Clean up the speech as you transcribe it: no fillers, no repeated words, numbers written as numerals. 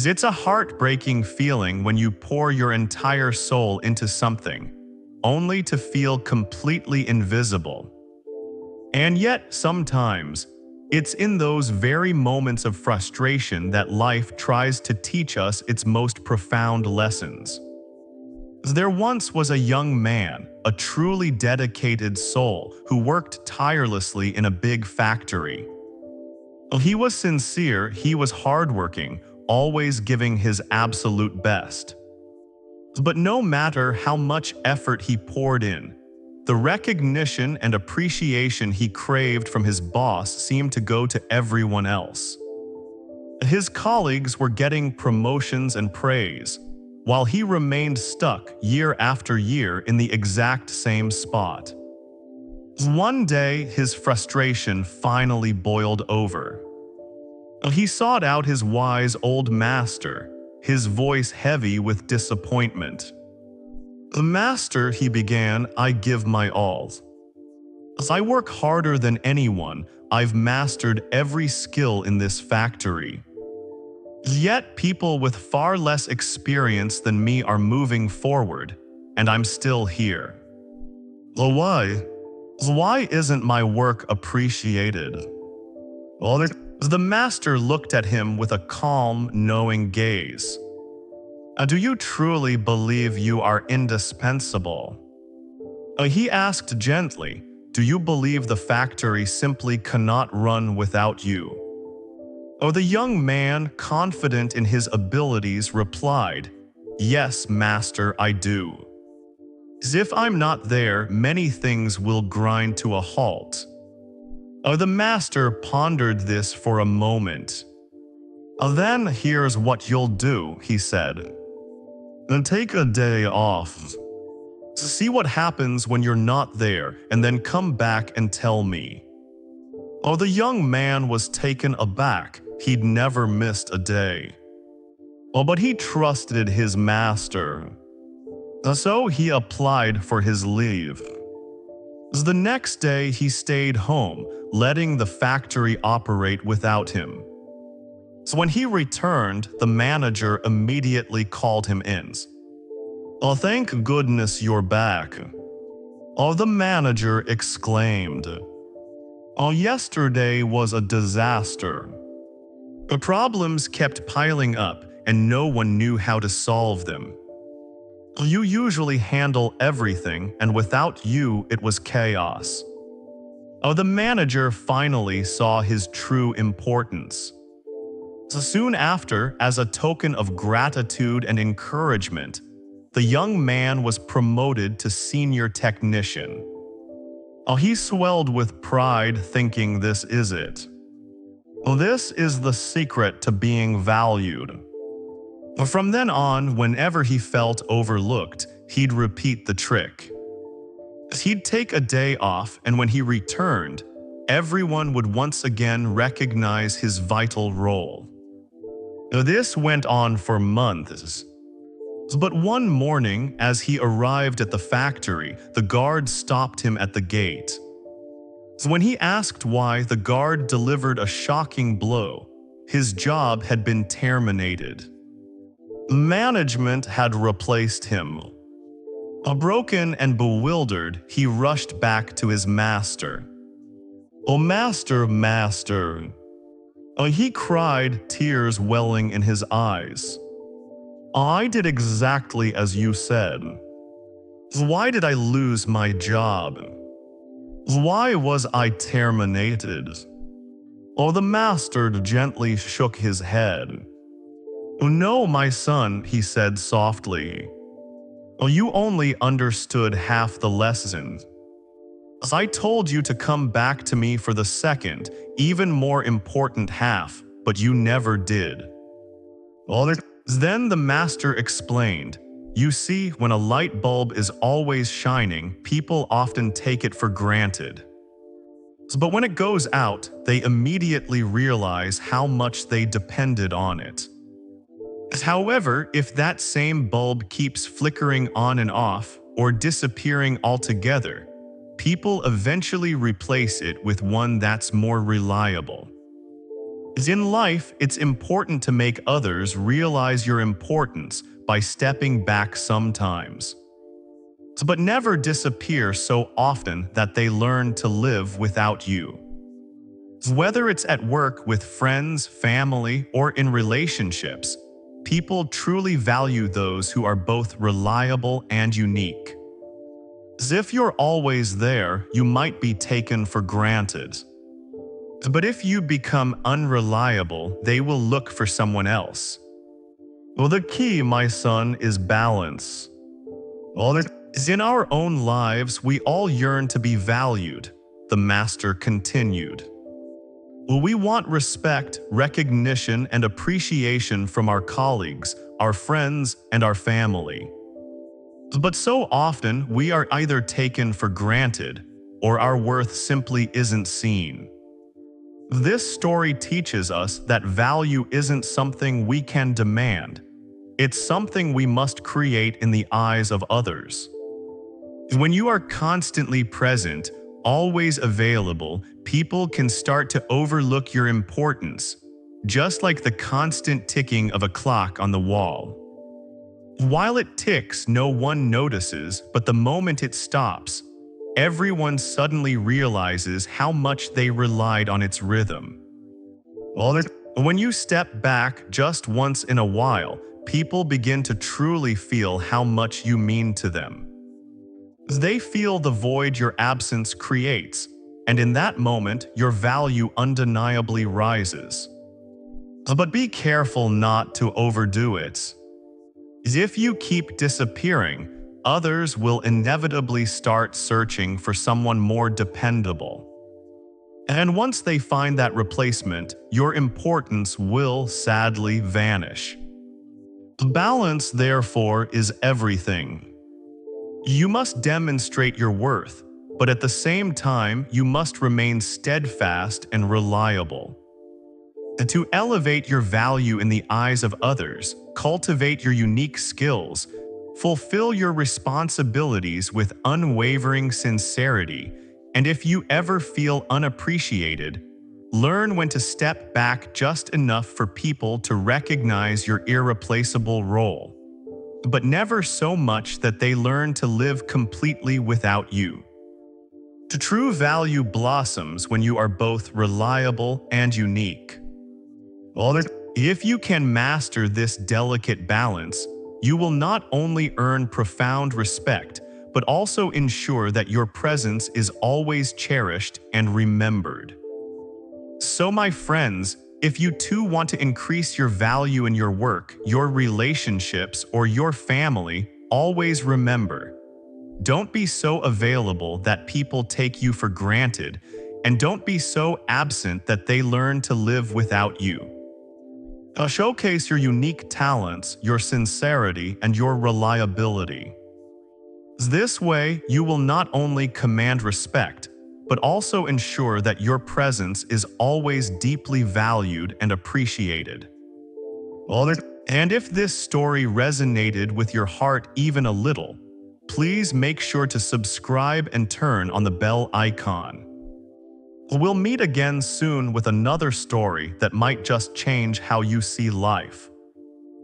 It's a heartbreaking feeling when you pour your entire soul into something, only to feel completely invisible. And yet, sometimes, it's in those very moments of frustration that life tries to teach us its most profound lessons. There once was a young man, a truly dedicated soul, who worked tirelessly in a big factory. He was sincere, he was hardworking, always giving his absolute best. But no matter how much effort he poured in, the recognition and appreciation he craved from his boss seemed to go to everyone else. His colleagues were getting promotions and praise, while he remained stuck year after year in the exact same spot. One day, his frustration finally boiled over. He sought out his wise old master, his voice heavy with disappointment. "Master," he began, "I give my all. As I work harder than anyone, I've mastered every skill in this factory. Yet people with far less experience than me are moving forward, and I'm still here. Why? Why isn't my work appreciated?" Well, the master looked at him with a calm, knowing gaze. Do you truly believe you are indispensable?" He asked gently, "Do you believe the factory simply cannot run without you?" The young man, confident in his abilities, replied, "Yes, master, I do. As if I'm not there, many things will grind to a halt." The master pondered this for a moment. "Then here's what you'll do," he said. "Take a day off. See what happens when you're not there, and then come back and tell me." The young man was taken aback. He'd never missed a day. But he trusted his master. So he applied for his leave. The next day he stayed home, letting the factory operate without him. So when he returned, the manager immediately called him in. Thank goodness you're back." The manager exclaimed. Yesterday was a disaster. The problems kept piling up, and no one knew how to solve them. You usually handle everything, and without you, it was chaos." The manager finally saw his true importance. So soon after, as a token of gratitude and encouragement, the young man was promoted to senior technician. He swelled with pride, thinking, "This is it. This is the secret to being valued." From then on, whenever he felt overlooked, he'd repeat the trick. He'd take a day off, and when he returned, everyone would once again recognize his vital role. This went on for months. But one morning, as he arrived at the factory, the guard stopped him at the gate. When he asked why, the guard delivered a shocking blow. His job had been terminated. Management had replaced him. Broken and bewildered, he rushed back to his master. Master, master." He cried, tears welling in his eyes. "I did exactly as you said. Why did I lose my job? Why was I terminated?" The master gently shook his head. "No, my son," he said softly. "You only understood half the lesson. As I told you to come back to me for the second, even more important half, but you never did." Then the master explained, "You see, when a light bulb is always shining, people often take it for granted. But when it goes out, they immediately realize how much they depended on it. However, if that same bulb keeps flickering on and off, or disappearing altogether, people eventually replace it with one that's more reliable. In life, it's important to make others realize your importance by stepping back sometimes, but never disappear so often that they learn to live without you. Whether it's at work with friends, family, or in relationships, people truly value those who are both reliable and unique. As if you're always there, you might be taken for granted. But if you become unreliable, they will look for someone else. Well, the key, my son, is balance. Well, in our own lives, we all yearn to be valued, the master continued. Well, we want respect, recognition, and appreciation from our colleagues, our friends, and our family. But so often, we are either taken for granted, or our worth simply isn't seen. This story teaches us that value isn't something we can demand. It's something we must create in the eyes of others. When you are constantly present, always available, people can start to overlook your importance, just like the constant ticking of a clock on the wall. While it ticks, no one notices, but the moment it stops, everyone suddenly realizes how much they relied on its rhythm. When you step back just once in a while, people begin to truly feel how much you mean to them. They feel the void your absence creates, and in that moment, your value undeniably rises. But be careful not to overdo it. If you keep disappearing, others will inevitably start searching for someone more dependable. And once they find that replacement, your importance will sadly vanish. Balance, therefore, is everything. You must demonstrate your worth, but at the same time, you must remain steadfast and reliable. And to elevate your value in the eyes of others, cultivate your unique skills, fulfill your responsibilities with unwavering sincerity, and if you ever feel unappreciated, learn when to step back just enough for people to recognize your irreplaceable role, but never so much that they learn to live completely without you. True value blossoms when you are both reliable and unique. If you can master this delicate balance, you will not only earn profound respect, but also ensure that your presence is always cherished and remembered. So, my friends, if you too want to increase your value in your work, your relationships, or your family, always remember: don't be so available that people take you for granted, and don't be so absent that they learn to live without you. Showcase your unique talents, your sincerity, and your reliability. This way, you will not only command respect, but also ensure that your presence is always deeply valued and appreciated. And if this story resonated with your heart even a little, please make sure to subscribe and turn on the bell icon. We'll meet again soon with another story that might just change how you see life.